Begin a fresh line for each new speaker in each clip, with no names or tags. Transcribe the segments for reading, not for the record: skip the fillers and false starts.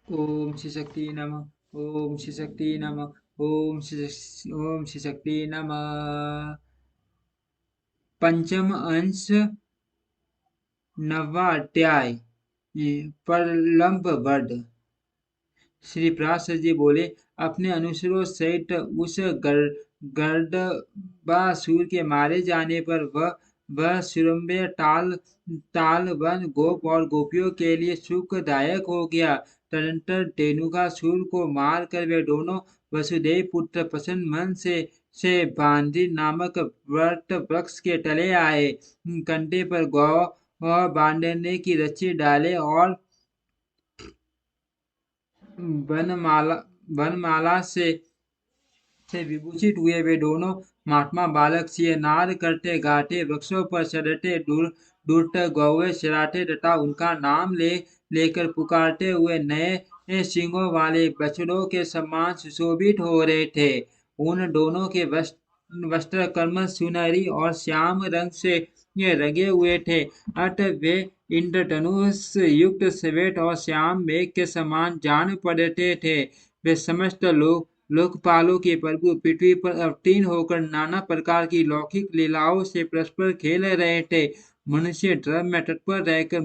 ओम श्री शक्ति नमः। ओम श्री शक्ति नमः। ओम श्री शक्ति नमः। पंचम अंश, नवा अध्याय। प्रलंब वर्ड। श्री पराशर जी बोले, अपने अनुचरों सहित उस गर्दबासुर के मारे जाने पर वह सुरम्य ताल वन गोप और गोपियों के लिए सुखदायक हो गया। तदनंतर धेनुकासुर को मार कर वे दोनों वसुदेव पुत्र प्रसन्न मन से बांधी नामक वट वृक्ष के तले आए। कंधे पर गौ और बांधने की रस्सी डाले और वनमाला वनमाला से विभूषित हुए वे दोनों महात्मा बालक सिंह नाद करते गाते वृक्षों पर चढ़ते दूर तक गौवे चराते तथा उनका नाम लेकर पुकारते हुए नए सींगों वाले बछड़ों के समान सुशोभित हो रहे थे। उन दोनों के वस्त्र कर्म सुनहरी और श्याम रंग से ये रंगे हुए थे। अतः वे इंद्रधनुष युक्त श्वेत और श्याम मेघ के समान जान पड़ते थे। वे समस्त लोकपालों के प्रभु पृथ्वी पर अवतीर्ण होकर नाना प्रकार की लौकिक लीलाओं से परस्पर खेल रहे थे। मनुष्य धर्म में तत्पर रहकर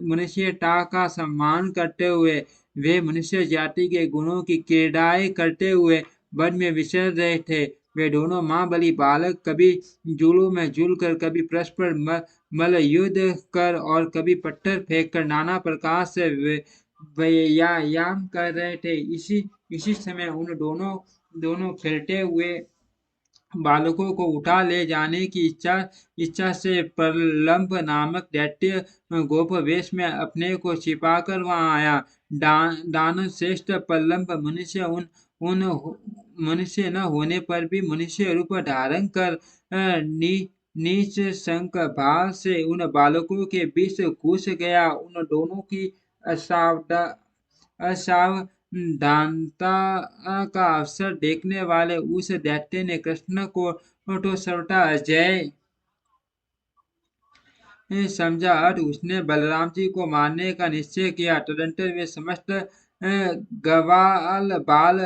मनुष्यता का सम्मान करते हुए वे मनुष्य जाति के गुणों की क्रीड़ाएं करते हुए वन में विचर रहे थे। वे दोनों महाबली बालक कभी जूलों में झूल कर, कभी परस्पर मल युद्ध कर और कभी पत्थर फेंक कर नाना प्रकार से व्यायाम कर रहे थे। इसी समय उन दोनों खेलते हुए बालकों को उठा ले जाने की इच्छा से प्रलंब नामक दैत्य गोप वेश में अपने को छिपाकर वहां आया। दानव श्रेष्ठ प्रलंब उन मनुष्य न होने पर भी मनुष्य रूप धारण कर नीच शंक भाव से उन बालकों के बीच घुस गया। उन दोनों की असावधानता का अवसर देखने वाले उस दैत्य ने कृष्ण को तो सर्वथा अजय समझा और उसने बलराम जी को मारने का निश्चय किया। तदनंतर वे समस्त गवाल बाल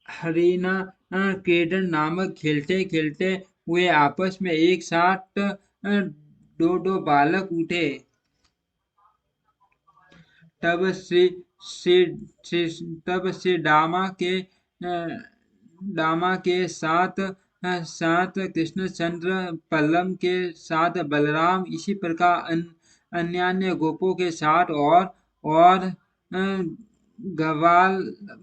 हरिना क्रीडन नामक खेलते खेलते हुए आपस में एक साथ दो बालक उठे। तब श्री दामा के साथ कृष्णचंद्र पल्लम के साथ बलराम, इसी प्रकार अन्य गोपों के साथ और गवाल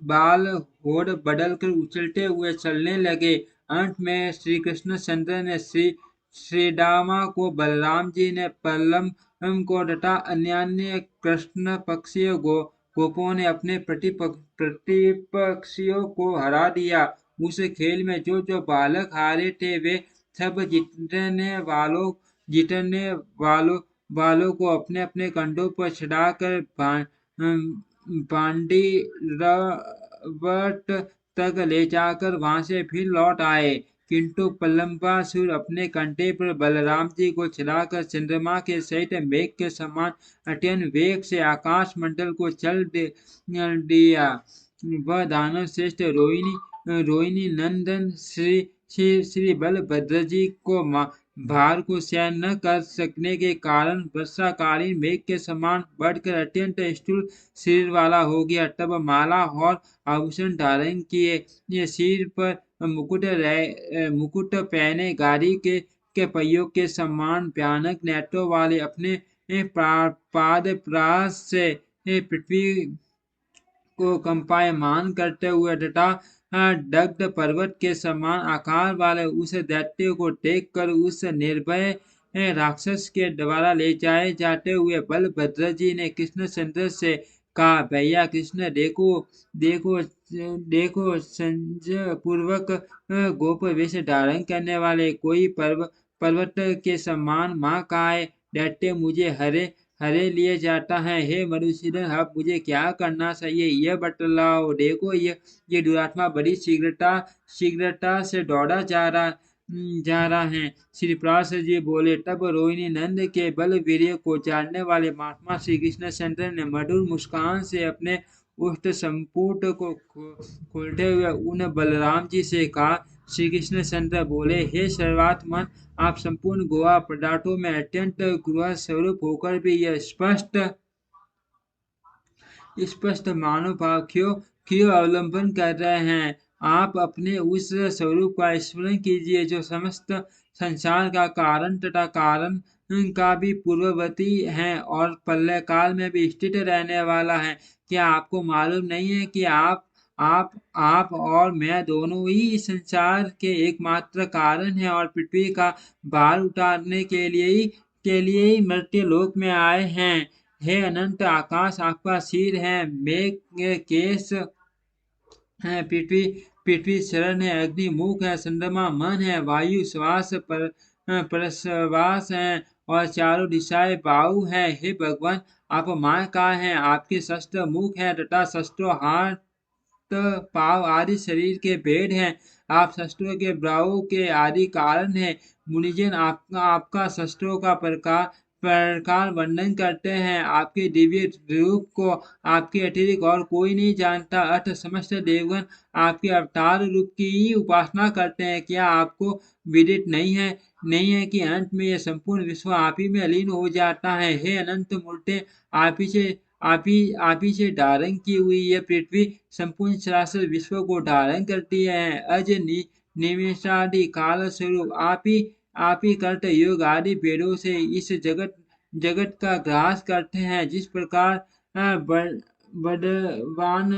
बाल होड़ बदलकर उछलते हुए चलने लगे। अंत में श्री कृष्णचंद्र ने श्रीदामा को, बलराम जी ने पल्लम को तथा अन्य कृष्ण पक्षीय गोपों ने अपने प्रतिपक्षियों को हरा दिया। उस खेल में जो बालक हारे थे वे सब जीतने वालों को अपने अपने कंधों पर चढ़ाकर पांडी रवट तक ले जाकर वहां से फिर लौट आए। किंतु प्रलंबासुर अपने कंधे पर बलराम जी को चढ़ाकर चंद्रमा के सहित मेघ के समान अत्यंत वेग से आकाश मंडल को चल दिया। वह दानव श्रेष्ठ रोहिणी नंदन श्री बलभद्र जी को भार को सहन न कर सकने के कारण वर्षाकालीन मेघ के समान बढ़कर अत्यंत स्थूल शरीर वाला हो गया। तब माला और आभूषण धारण किए, ये सिर पर मुकुट पहने, गाड़ी के पहियों के समान भयानक नेत्रों वाले, अपने पाद प्रास से पृथ्वी को कंपायमान करते हुए तथा दग्ध पर्वत के समान आकार वाले उस दैत्य को देखकर उस निर्भय राक्षस के द्वारा ले जाए जाते हुए बलभद्र जी ने कृष्णचंद्र से कहा, भैया कृष्ण, देखो देखो देखो, संजय पूर्वक गोप वेश धारण करने वाले कोई पर्वत के समान माँ का है दैत्य मुझे हरे लिए जाता है। हे मधुसूदन, अब मुझे क्या करना चाहिए, यह बतलाओ। देखो, ये दुरात्मा बड़ी शीघ्रता से दौड़ा जा रहा जा रहा है। श्री पराशर जी बोले, तब रोहिणी नंद के बल वीर्य को जानने वाले महात्मा श्री कृष्णचंद्र ने मधुर मुस्कान से अपने उष्ट संपुट को खोलते हुए उन बलराम जी से कहा। श्री कृष्णचंद्र बोले, हे सर्वात्मन, आप संपूर्ण गोवा पदार्थों में अत्यंत गृह स्वरूप होकर भी यह स्पष्ट मानव भाव क्यों क्यों अवलंबन कर रहे हैं। आप अपने उस स्वरूप का स्मरण कीजिए जो समस्त संसार का कारण तथा कारण का भी पूर्ववर्ती है और प्रलय काल में भी स्थित रहने वाला है। क्या आपको मालूम नहीं है कि आप और मैं दोनों ही इस संसार के एकमात्र कारण हैं और पृथ्वी का भार उतारने के लिए ही मर्त्य लोक में आए हैं। हे अनंत आकाश आपका सिर है, मेघ केश है, पृथ्वी पृथ्वी शरण है, अग्नि मुख है, चंद्रमा मन है, वायु श्वास प्रश्वास है और चारों दिशाएं बाहु है। हे भगवान, आप माँ का हैं, आपके शस्त्र मुख है तथा शस्त्रों हाथ पाव आदि शरीर के भेद हैं। आप शस्त्रों के ब्रावों के आदि कारण हैं। मुनिजन आपका आपका शस्त्रों का प्रकार वर्णन करते हैं। आपके दिव्य रूप को आपके अतिरिक्त और कोई नहीं जानता। अतः समस्त देवगण आपके अवतार रूप की ही उपासना करते हैं। क्या आपको विदित नहीं है कि अंत में यह संपूर्ण विश्व आप ही में लीन हो जाता है। हे अनंत मूर्ते, आप ही से धारण की हुई यह पृथ्वी संपूर्ण चराचर विश्व को धारण करती है। अज निमेषादि काल स्वरूप आप ही कर्त योग आदि भेदों से इस जगत जगत का ग्रास करते हैं। जिस प्रकार बड़वान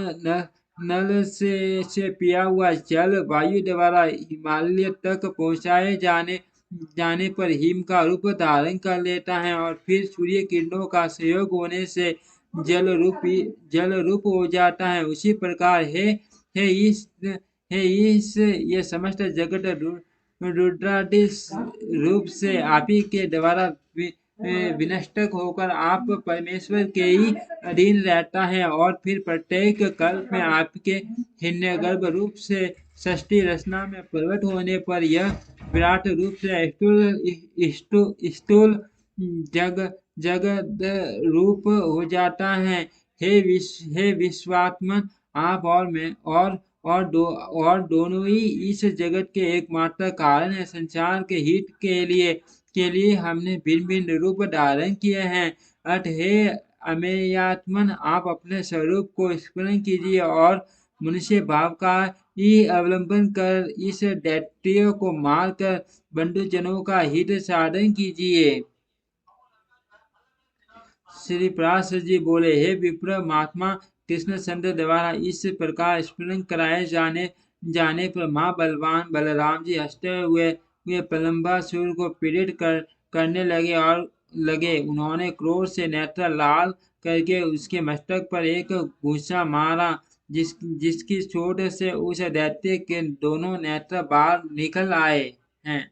नल से पिया हुआ जल वायु द्वारा हिमालय तक पहुँचाए जाने पर हिम का रूप धारण कर लेता है और फिर सूर्य किरणों का संयोग होने से जल रूप हो जाता है। उसी प्रकार हे इस ये समस्त जगत रुद्रादि रूप से आप ही के द्वारा विनष्टक होकर आप परमेश्वर के ही अधीन रहता है और फिर प्रत्येक कल्प में आपके हिरण्यगर्भ रूप से षष्ठी रचना में प्रकट होने पर यह विराट रूप से स्थूल जगद रूप हो जाता है। हे विश्वात्मन, आप और मैं और दोनों ही इस जगत के एकमात्र कारण है। संसार के हित के लिए हमने भिन्न भिन्न रूप धारण किए हैं। अत हे अमेयात्मन, आप अपने स्वरूप को स्मरण कीजिए और मनुष्य भाव का ही अवलंबन कर इस दैत्य को मारकर बंधुजनों का हित साधन कीजिए। श्री पराशर जी बोले, हे विप्र, महात्मा कृष्णचंद्र द्वारा इस प्रकार स्मरण कराए जाने पर माँ बलवान बलराम जी हंसते हुए प्रलंबासुर को पीड़ित करने लगे। उन्होंने क्रोध से नेत्र लाल करके उसके मस्तक पर एक घूंसा मारा, जिसकी चोट से उस दैत्य के दोनों नेत्र बाहर निकल आए हैं।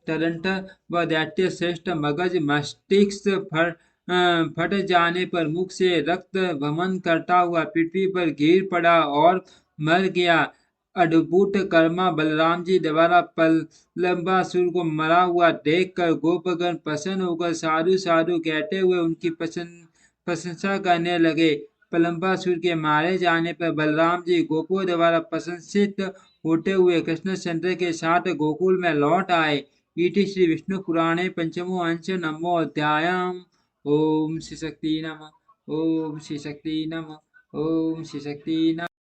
तदंतर वह दैत्य श्रेष्ठ मगज मस्तिष्क फट जाने पर मुख से रक्त वमन करता हुआ पृथ्वी पर गिर पड़ा और मर गया। अद्भुत कर्मा बलराम जी द्वारा प्रलंबासुर को मरा हुआ देखकर गोपगण प्रसन्न होकर साधु साधु कहते हुए उनकी प्रशंसा करने लगे। प्रलंबासुर के मारे जाने पर बलराम जी गोपों द्वारा प्रशंसित होते हुए कृष्णचंद्र के साथ गोकुल में लौट आए। इति श्री विष्णु पुराणे पंचमो अंश नमो अध्यायम्। ओम श्री शक्ति नमः। ओम श्री शक्ति नमः। ओम श्री शक्ति नमः।